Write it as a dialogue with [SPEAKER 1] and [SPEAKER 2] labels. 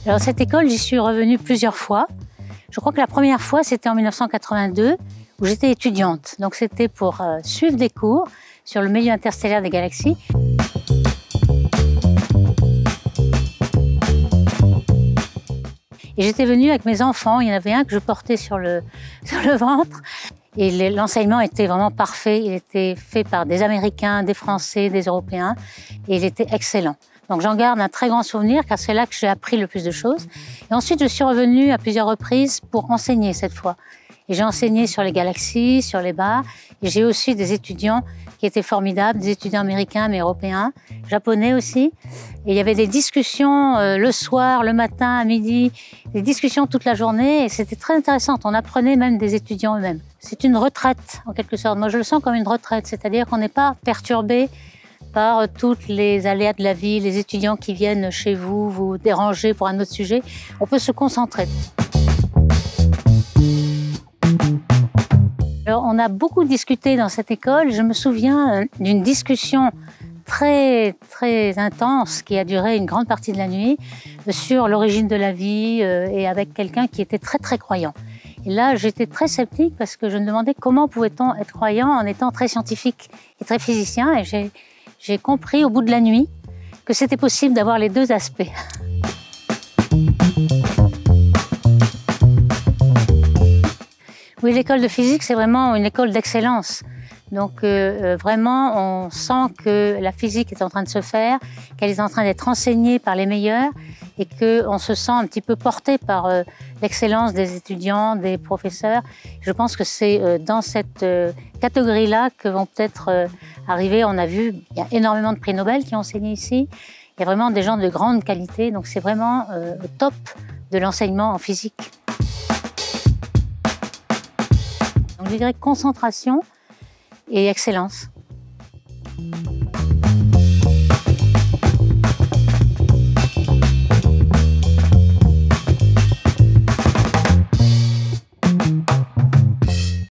[SPEAKER 1] Alors cette école, j'y suis revenue plusieurs fois. Je crois que la première fois, c'était en 1982, où j'étais étudiante. Donc c'était pour suivre des cours sur le milieu interstellaire des galaxies. Et j'étais venue avec mes enfants. Il y en avait un que je portais sur le ventre. Et l'enseignement était vraiment parfait. Il était fait par des Américains, des Français, des Européens. Et il était excellent. Donc j'en garde un très grand souvenir car c'est là que j'ai appris le plus de choses. Et ensuite, je suis revenue à plusieurs reprises pour enseigner cette fois. Et j'ai enseigné sur les galaxies, sur les bars. Et j'ai aussi des étudiants qui étaient formidables, des étudiants américains mais européens, japonais aussi. Et il y avait des discussions le soir, le matin, à midi, des discussions toute la journée. Et c'était très intéressant. On apprenait même des étudiants eux-mêmes. C'est une retraite en quelque sorte. Moi, je le sens comme une retraite, c'est-à-dire qu'on n'est pas perturbé par toutes les aléas de la vie, les étudiants qui viennent chez vous, vous déranger pour un autre sujet. On peut se concentrer. Alors, on a beaucoup discuté dans cette école. Je me souviens d'une discussion très intense qui a duré une grande partie de la nuit sur l'origine de la vie et avec quelqu'un qui était très croyant. Et là, j'étais très sceptique parce que je me demandais comment pouvait-on être croyant en étant très scientifique et très physicien. Et j'ai compris au bout de la nuit que c'était possible d'avoir les deux aspects. Oui, l'école de physique, c'est vraiment une école d'excellence. Donc vraiment, on sent que la physique est en train de se faire, qu'elle est en train d'être enseignée par les meilleurs et qu'on se sent un petit peu porté par l'excellence des étudiants, des professeurs. Je pense que c'est dans cette catégorie-là que vont peut-être arriver, on a vu, il y a énormément de prix Nobel qui ont enseigné ici. Il y a vraiment des gens de grande qualité, donc c'est vraiment le top de l'enseignement en physique. Donc je dirais concentration et excellence.